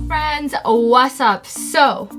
Friends, what's up? So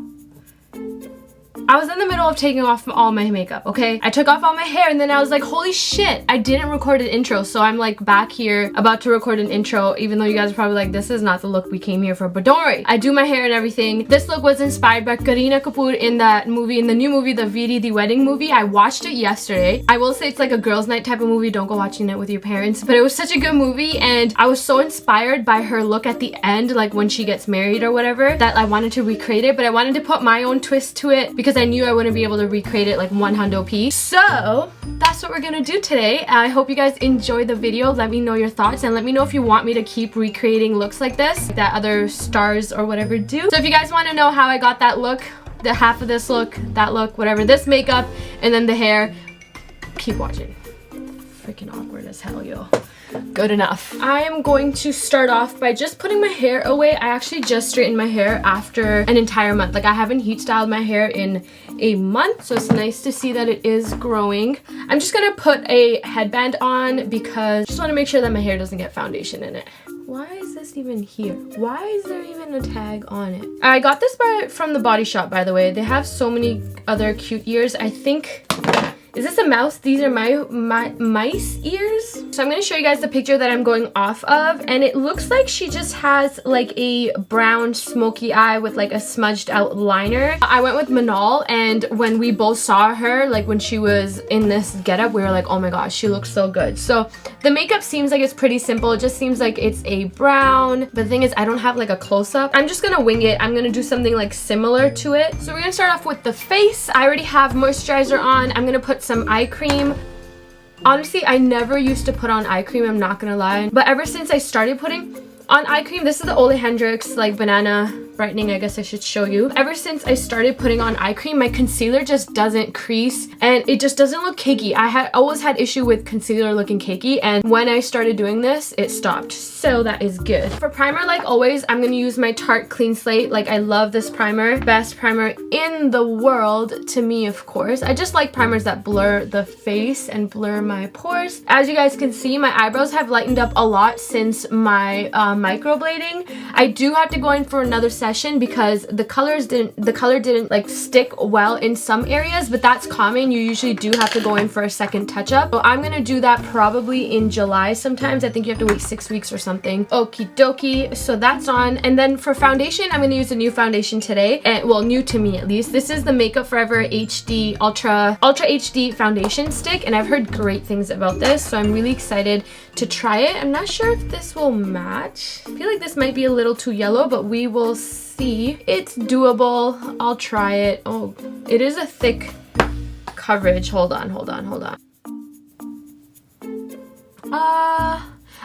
I was in the middle of taking off all my makeup, okay? I took off all my hair and then I was like, holy shit, I didn't record an intro. So I'm like back here about to record an intro, even though you guys are probably like, this is not the look we came here for. But don't worry, I do my hair and everything. This look was inspired by Kareena Kapoor in that movie, in the new movie, the Veere, the wedding movie. I watched it yesterday. I will say it's like a girls' night type of movie. Don't go watching it with your parents. But it was such a good movie and I was so inspired by her look at the end, like when she gets married or whatever, that I wanted to recreate it. But I wanted to put my own twist to it because I knew I wouldn't be able to recreate it like 100%. So that's what we're gonna do today. I hope you guys enjoy the video. Let me know your thoughts and let me know if you want me to keep recreating looks like this that other stars or whatever do. So if you guys want to know how I got that look, the half of this look, that look, whatever, this makeup, and then the hair, keep watching. Freaking awkward as hell, yo. Good enough. I am going to start off by just putting my hair away. I actually just straightened my hair after an entire month. Like I haven't heat styled my hair in a month, so it's nice to see that it is growing. I'm just gonna put a headband on because I just want to make sure that my hair doesn't get foundation in it. Why is this even here? Why is there even a tag on it? I got this from the Body Shop, by the way. They have so many other cute ears. I think... Is this a mouse? These are my mice ears. So I'm going to show you guys the picture that I'm going off of. And it looks like she just has like a brown smoky eye with like a smudged out liner. I went with Manal and when we both saw her, like when she was in this getup, we were like, oh my gosh, she looks so good. So the makeup seems like it's pretty simple. It just seems like it's a brown. But the thing is, I don't have like a close-up. I'm just going to wing it. I'm going to do something like similar to it. So we're going to start off with the face. I already have moisturizer on. I'm going to put some eye cream. Honestly, I never used to put on eye cream, I'm not gonna lie, but ever since I started putting on eye cream, this is the Ole Hendrix like banana brightening, I guess I should show you. Ever since I started putting on eye cream, my concealer just doesn't crease and it just doesn't look cakey. I always had issue with concealer looking cakey, and when I started doing this, it stopped. So that is good. For primer, like always, I'm gonna use my Tarte Clean Slate. Like I love this primer. Best primer in the world to me, of course. I just like primers that blur the face and blur my pores. As you guys can see, my eyebrows have lightened up a lot since my microblading. I do have to go in for another session because the color didn't like stick well in some areas, but that's common. You usually do have to go in for a second touch-up. So I'm gonna do that probably in July sometimes. I think you have to wait 6 weeks or something. Okie dokie. So that's on. And then for foundation, I'm gonna use a new foundation today. And well, new to me at least. This is the Makeup Forever HD Ultra HD foundation stick, and I've heard great things about this, so I'm really excited to try it. I'm not sure if this will match. I feel like this might be a little too yellow, but we will see. It's doable. I'll try it. Oh, it is a thick coverage. Hold on.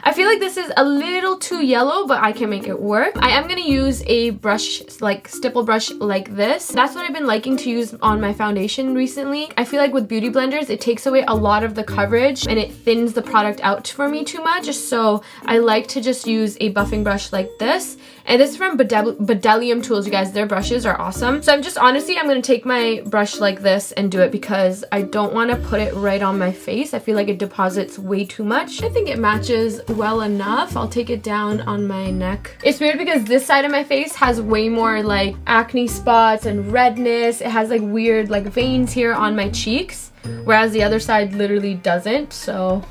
I feel like this is a little too yellow, but I can make it work. I am gonna use a brush, like stipple brush like this. That's what I've been liking to use on my foundation recently. I feel like with beauty blenders, it takes away a lot of the coverage and it thins the product out for me too much. So I like to just use a buffing brush like this. And this is from Bodmon Tools, you guys. Their brushes are awesome. So I'm gonna take my brush like this and do it because I don't want to put it right on my face. I feel like it deposits way too much. I think it matches well enough. I'll take it down on my neck. It's weird because this side of my face has way more like acne spots and redness. It has like weird like veins here on my cheeks, whereas the other side literally doesn't. So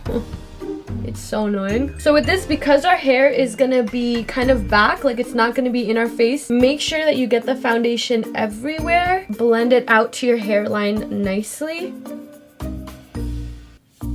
it's so annoying. So with this, because our hair is gonna be kind of back, like it's not gonna be in our face, make sure that you get the foundation everywhere. Blend it out to your hairline nicely.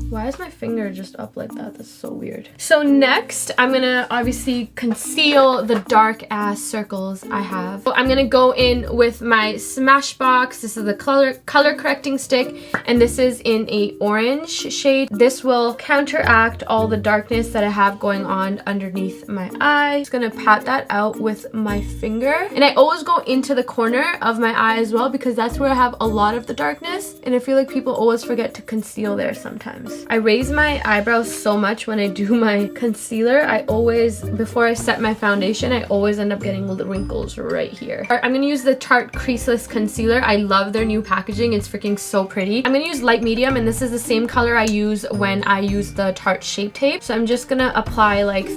Why is my finger just up like that? That's so weird. So next, I'm gonna obviously conceal the dark ass circles I have. So I'm gonna go in with my Smashbox. This is the color correcting stick, and this is in a orange shade. This will counteract all the darkness that I have going on underneath my eye. Just gonna pat that out with my finger. And I always go into the corner of my eye as well because that's where I have a lot of the darkness. And I feel like people always forget to conceal there sometimes. I raise my eyebrows so much when I do my concealer. I always, before I set my foundation, I always end up getting little wrinkles right here. I'm gonna use the Tarte Creaseless Concealer. I love their new packaging. It's freaking so pretty. I'm gonna use light medium, and this is the same color I use when I use the Tarte Shape Tape. So I'm just gonna apply like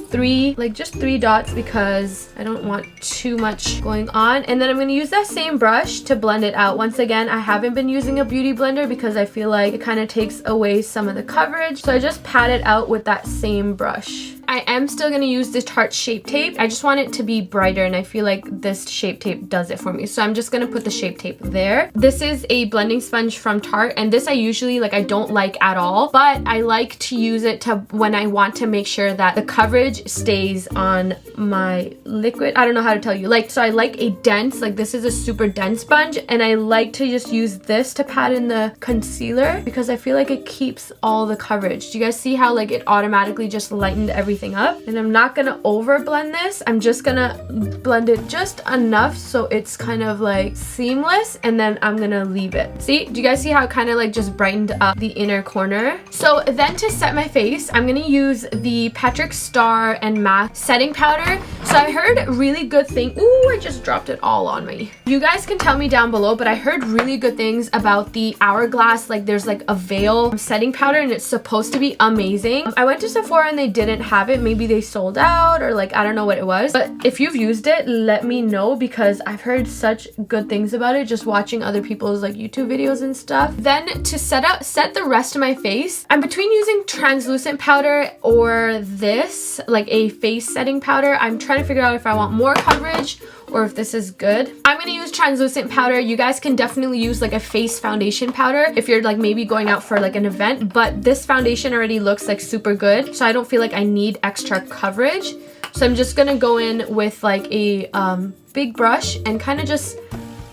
just three dots because I don't want too much going on. And then I'm gonna use that same brush to blend it out. Once again, I haven't been using a beauty blender because I feel like it kind of takes away some of the coverage. So I just pat it out with that same brush. I am still going to use the Tarte Shape Tape. I just want it to be brighter, and I feel like this Shape Tape does it for me. So I'm just going to put the Shape Tape there. This is a blending sponge from Tarte, and this I usually I don't like at all, but I like to use it to when I want to make sure that the coverage stays on my liquid. I don't know how to tell you. So I like a dense, this is a super dense sponge, and I like to just use this to pat in the concealer because I feel like it keeps all the coverage. Do you guys see how it automatically just lightened everything up? And I'm not gonna over blend this. I'm just gonna blend it just enough so it's kind of seamless, and then I'm gonna leave it. See, do you guys see how it kind of just brightened up the inner corner? So then to set my face, I'm gonna use the Patrick Star and MAC setting powder. So I heard really good things. Ooh, I just dropped it all on me. You guys can tell me down below, but I heard really good things about the Hourglass. There's a veil setting powder, and it's supposed to be amazing. I went to Sephora and they didn't have it. Maybe they sold out, or I don't know what it was. But if you've used it, let me know because I've heard such good things about it just watching other people's YouTube videos and stuff. Then to set the rest of my face, I'm between using translucent powder or this, a face setting powder. I'm trying to figure out if I want more coverage or if this is good. I'm gonna use translucent powder. You guys can definitely use a face foundation powder if you're maybe going out for an event, but this foundation already looks super good, so I don't feel like I need extra coverage. So I'm just gonna go in with a big brush and kind of just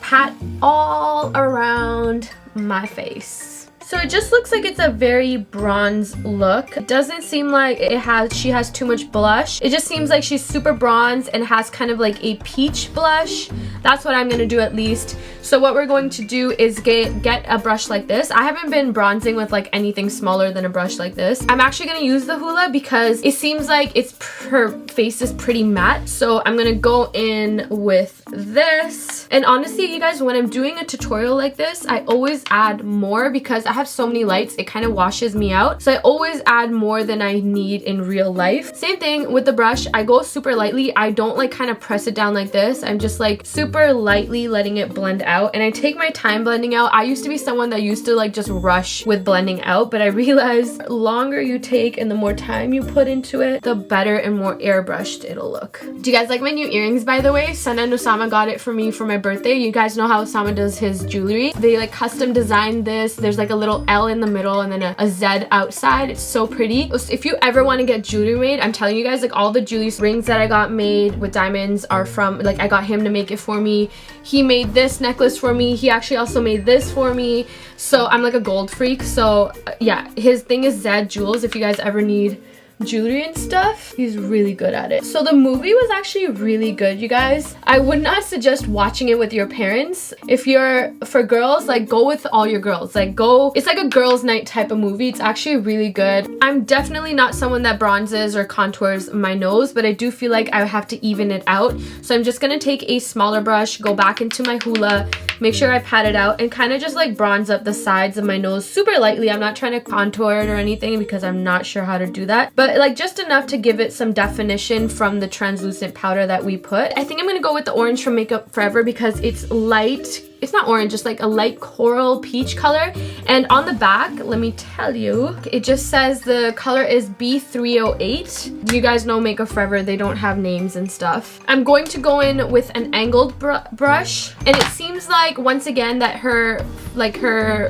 pat all around my face. So it just looks like it's a very bronze look. It doesn't seem like she has too much blush. It just seems like she's super bronze and has kind of a peach blush. That's what I'm gonna do at least. So what we're going to do is get a brush like this. I haven't been bronzing with anything smaller than a brush like this. I'm actually gonna use the Hoola because it seems like her face is pretty matte. So I'm gonna go in with this. And honestly, you guys, when I'm doing a tutorial like this, I always add more because I have so many lights, it kind of washes me out. So I always add more than I need in real life. Same thing with the brush. I go super lightly. I don't kind of press it down like this. I'm just super lightly letting it blend out, and I take my time blending out. I used to be someone that used to just rush with blending out, but I realized the longer you take and the more time you put into it, the better and more airbrushed it'll look. Do you guys like my new earrings, by the way? Sana and Osama got it for me for my birthday. You guys know how Osama does his jewelry. They custom designed this. There's a little L in the middle and then a Z outside. It's so pretty. If you ever want to get jewelry made, I'm telling you guys, all the jewelry rings that I got made with diamonds are from, I got him to make it for me. He made this necklace for me. He actually also made this for me. So I'm a gold freak. So yeah, his thing is Zaid Jewels. If you guys ever need jewelry and stuff, he's really good at it. So the movie was actually really good, you guys. I would not suggest watching it with your parents. If you're for girls, go with all your girls. It's a girls night type of movie. It's actually really good. I'm definitely not someone that bronzes or contours my nose, but I do feel like I have to even it out. So I'm just gonna take a smaller brush, go back into my Hoola, make sure I pat it out, and kind of just bronze up the sides of my nose super lightly. I'm not trying to contour it or anything because I'm not sure how to do that, but just enough to give it some definition from the translucent powder that we put. I think I'm gonna go with the orange from Makeup Forever because it's light. It's not orange, just a light coral peach color. And on the back, let me tell you, it just says the color is B308. You guys know Makeup Forever, they don't have names and stuff. I'm going to go in with an angled brush, and it seems once again that her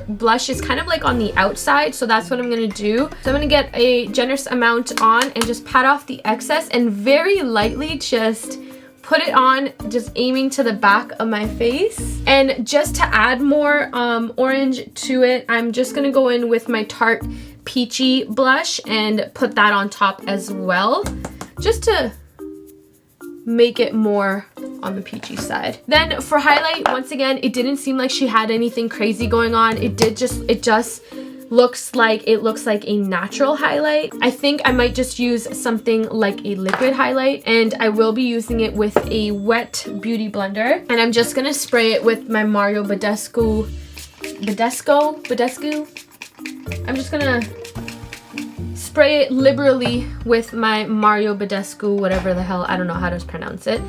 blush is kind of on the outside, so that's what I'm gonna do. So I'm gonna get a generous amount on and just pat off the excess and very lightly just put it on, just aiming to the back of my face. And just to add more orange to it, I'm just gonna go in with my Tarte Peachy blush and put that on top as well, just to make it more on the peachy side. Then for highlight, once again, it didn't seem like she had anything crazy going on. It just looks like a natural highlight. I think I might just use something like a liquid highlight, and I will be using it with a wet beauty blender. And I'm just gonna spray it with my Mario Badescu. I'm just gonna spray it liberally with my Mario Badescu, whatever the hell, I don't know how to pronounce it.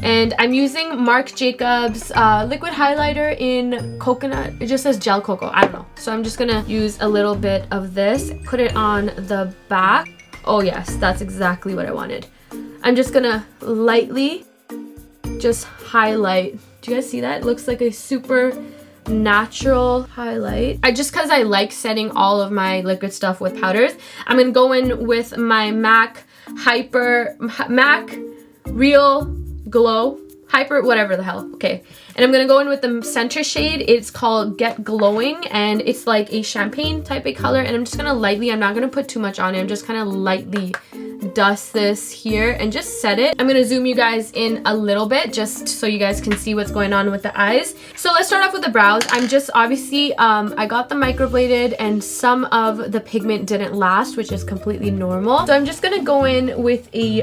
And I'm using Marc Jacobs liquid highlighter in coconut. It just says gel cocoa, I don't know. So I'm just gonna use a little bit of this, put it on the back. Oh yes, that's exactly what I wanted. I'm just gonna lightly just highlight. Do you guys see that? It looks like a super natural highlight. Because I like setting all of my liquid stuff with powders, I'm gonna go in with my MAC Real Glow Hyper, whatever the hell. Okay, and I'm gonna go in with the center shade. It's called Get Glowing, and it's like a champagne type of color. And I'm just gonna lightly, I'm not gonna put too much on it, I'm just kind of lightly dust this here and just set it. I'm gonna zoom you guys in a little bit just so you guys can see what's going on with the eyes. So let's start off with the brows. I'm just obviously I got the microbladed and some of the pigment didn't last, which is completely normal. So I'm just gonna go in with a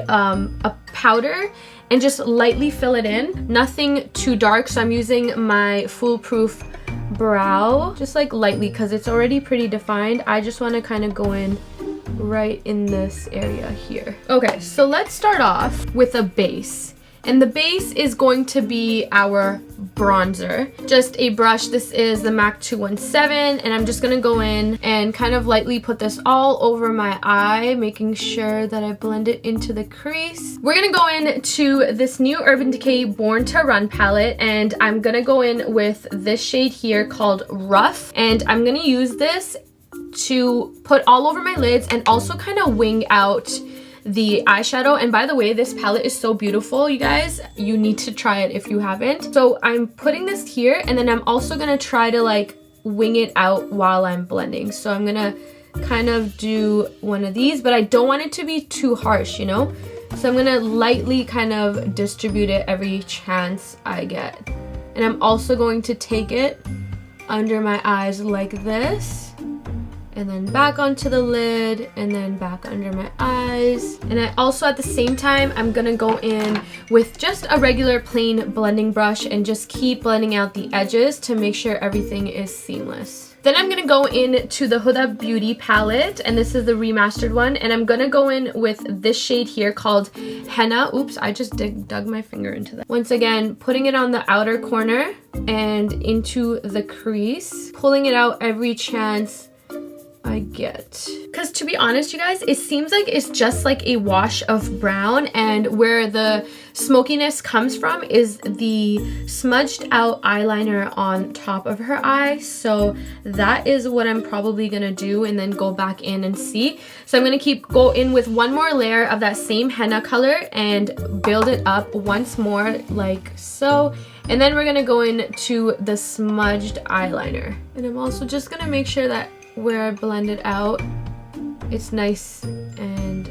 powder and just lightly fill it in. Nothing too dark, so I'm using my Foolproof Brow, just like lightly because it's already pretty defined. I just want to kind of go in right in this area here. Okay, so let's start off with a base. And the base is going to be our bronzer. Just a brush. This is the MAC 217, and I'm just gonna go in and kind of lightly put this all over my eye, making sure that I blend it into the crease. We're gonna go into this new Urban Decay Born to Run palette, and I'm gonna go in with this shade here called Rough, and I'm gonna use this to put all over my lids and also kind of wing out the eyeshadow. And by the way, this palette is so beautiful, you guys. You need to try it if you haven't. So I'm putting this here, and then I'm also gonna try to like wing it out while I'm blending. So I'm gonna kind of do one of these, but I don't want it to be too harsh, you know? So I'm gonna lightly kind of distribute it every chance I get. And I'm also going to take it under my eyes like this, and then back onto the lid, and then back under my eyes. And I also, at the same time, I'm gonna go in with just a regular plain blending brush and just keep blending out the edges to make sure everything is seamless. Then I'm gonna go into the Huda Beauty palette, and this is the remastered one, and I'm gonna go in with this shade here called Henna. Oops, I just dug my finger into that. Once again, putting it on the outer corner and into the crease, pulling it out every chance I get. Because to be honest, you guys, it seems like it's just like a wash of brown, and where the smokiness comes from is the smudged out eyeliner on top of her eye. So that is what I'm probably gonna do, and then go back in and see. So I'm gonna go in with one more layer of that same henna color and build it up once more like so. And then we're gonna go into the smudged eyeliner. And I'm also just gonna make sure that where I blend it out, it's nice and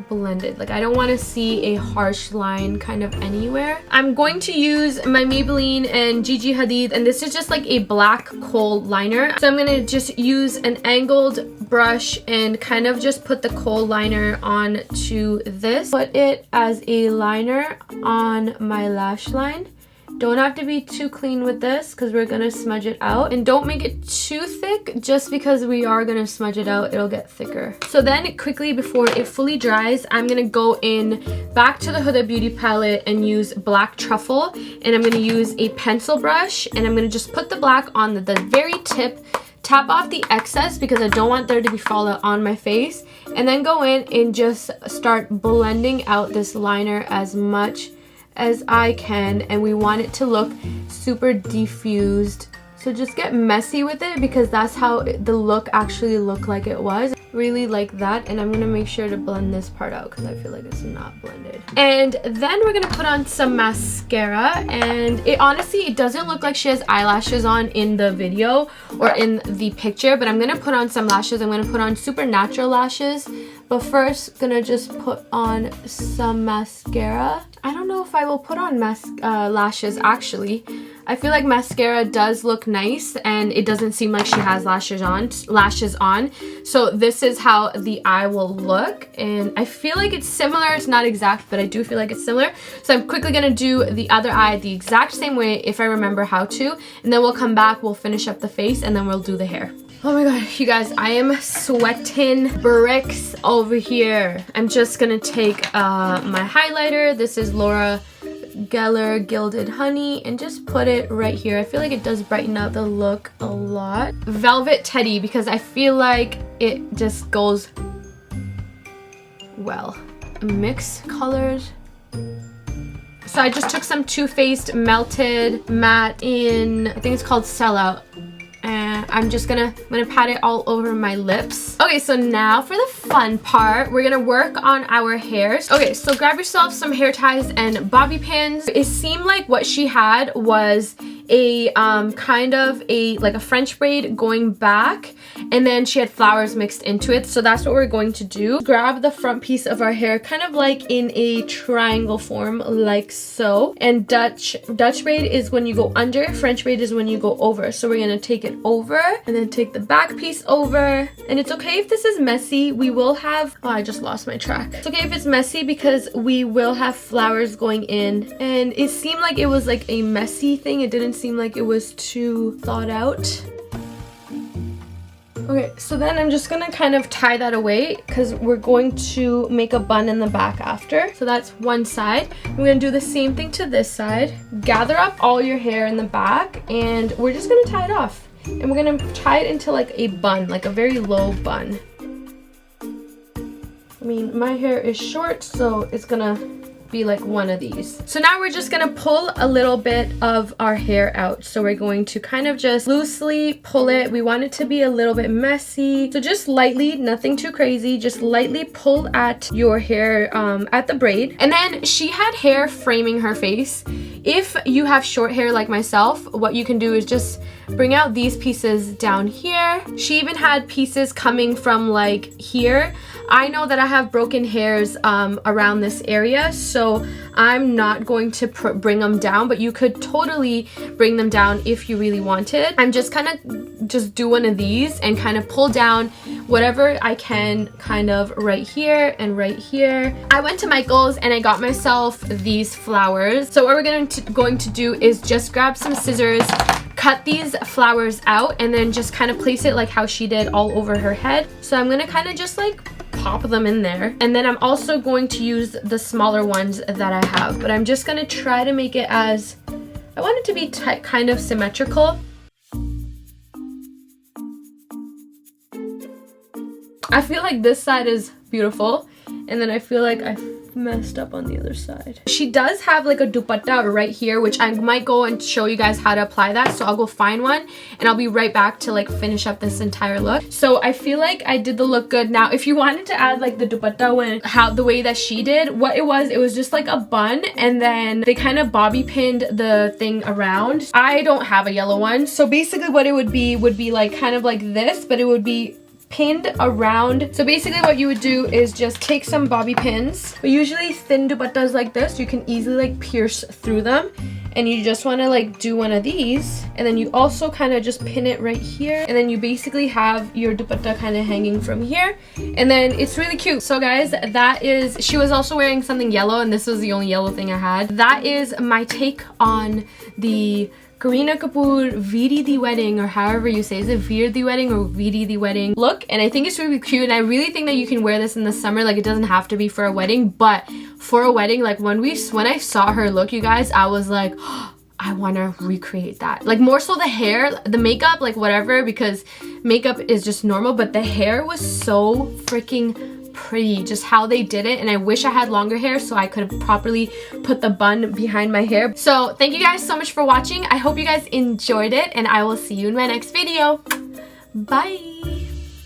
blended. Like, I don't want to see a harsh line kind of anywhere. I'm going to use my Maybelline and Gigi Hadid, and this is just like a black kohl liner. So I'm going to just use an angled brush and kind of just put the kohl liner onto this. Put it as a liner on my lash line. Don't have to be too clean with this because we're gonna smudge it out, and don't make it too thick just because we are gonna smudge it out, it'll get thicker. So then quickly before it fully dries, I'm gonna go in back to the Huda Beauty palette and use Black Truffle, and I'm gonna use a pencil brush, and I'm gonna just put the black on the very tip, tap off the excess because I don't want there to be fallout on my face, and then go in and just start blending out this liner as much as I can, and we want it to look super diffused. So just get messy with it because that's how the look actually looked like it was. Really like that, and I'm gonna make sure to blend this part out because I feel like it's not blended. And then we're gonna put on some mascara, and it honestly, it doesn't look like she has eyelashes on in the video or in the picture, but I'm gonna put on some lashes. I'm gonna put on Supernatural lashes But first, gonna just put on some mascara. I don't know if I will put on lashes actually. I feel like mascara does look nice and it doesn't seem like she has lashes on. So this is how the eye will look, and I feel like it's similar. It's not exact, but I do feel like it's similar. So I'm quickly gonna do the other eye the exact same way if I remember how to, and then we'll come back, we'll finish up the face, and then we'll do the hair. Oh my god, you guys, I am sweating bricks over here. I'm just gonna take my highlighter. This is Laura Geller Gilded Honey, and just put it right here. I feel like it does brighten up the look a lot. Velvet Teddy, because I feel like it just goes well. Mix colors. So I just took some Too Faced Melted Matte in, I think it's called Sellout. And I'm gonna pat it all over my lips. Okay, so now for the fun part, we're gonna work on our hairs. Okay, so grab yourself some hair ties and bobby pins. It seemed like what she had was a kind of like a French braid going back, and then she had flowers mixed into it. So that's what we're going to do. Grab the front piece of our hair kind of like in a triangle form, like so. And Dutch braid is when you go under, French braid is when you go over. So we're gonna take it over and then take the back piece over. And it's okay if this is messy. We will have, oh, I just lost my track. It's okay if it's messy because we will have flowers going in, and it seemed like it was like a messy thing. It didn't seem like it was too thought out. Okay, so then I'm just gonna kind of tie that away because we're going to make a bun in the back after. So that's one side. We're gonna do the same thing to this side. Gather up all your hair in the back, and we're just gonna tie it off. And we're gonna tie it into like a bun, like a very low bun. I mean, my hair is short, so it's gonna be like one of these. So now we're just gonna pull a little bit of our hair out. So we're going to kind of just loosely pull it. We want it to be a little bit messy. So just lightly, nothing too crazy, just lightly pull at your hair, at the braid. And then she had hair framing her face. If you have short hair like myself, what you can do is just bring out these pieces down here. She even had pieces coming from like here. I know that I have broken hairs around this area, so I'm not going to bring them down, but you could totally bring them down if you really wanted. I'm just kind of just do one of these and kind of pull down whatever I can, kind of right here and right here. I went to Michael's and I got myself these flowers. So what we're going to do is just grab some scissors, cut these flowers out, and then just kind of place it like how she did all over her head. So I'm going to kind of just like pop them in there, and then I'm also going to use the smaller ones that I have, but I'm just going to try to make it as, I want it to be kind of symmetrical. I feel like this side is beautiful, and then I feel like I messed up on the other side. She does have like a dupatta right here, which I might go and show you guys how to apply that, so I'll go find one and I'll be right back to like finish up this entire look. So I feel like I did the look good. Now if you wanted to add like the dupatta the way that she did, what it was just like a bun, and then they kind of bobby pinned the thing around. I don't have a yellow one, so basically what it would be like kind of like this, but it would be pinned around. So basically what you would do is just take some bobby pins, but usually thin dupattas like this, you can easily like pierce through them, and you just want to like do one of these, and then you also kind of just pin it right here, and then you basically have your dupatta kind of hanging from here, and then it's really cute. So guys, that is, she was also wearing something yellow, and this was the only yellow thing I had. That is my take on the Kareena Kapoor Veere the Wedding, or however you say it. Is it Veere the Wedding or Veere the Wedding look? And I think it's really cute, and I really think that you can wear this in the summer. Like, it doesn't have to be for a wedding, but for a wedding, like when I saw her look, you guys, I was like, oh, I want to recreate that. Like, more so the hair, the makeup, like whatever, because makeup is just normal, but the hair was so freaking pretty, just how they did it. And I wish I had longer hair so I could have properly put the bun behind my hair. So thank you guys so much for watching. I hope you guys enjoyed it, and I will see you in my next video. Bye.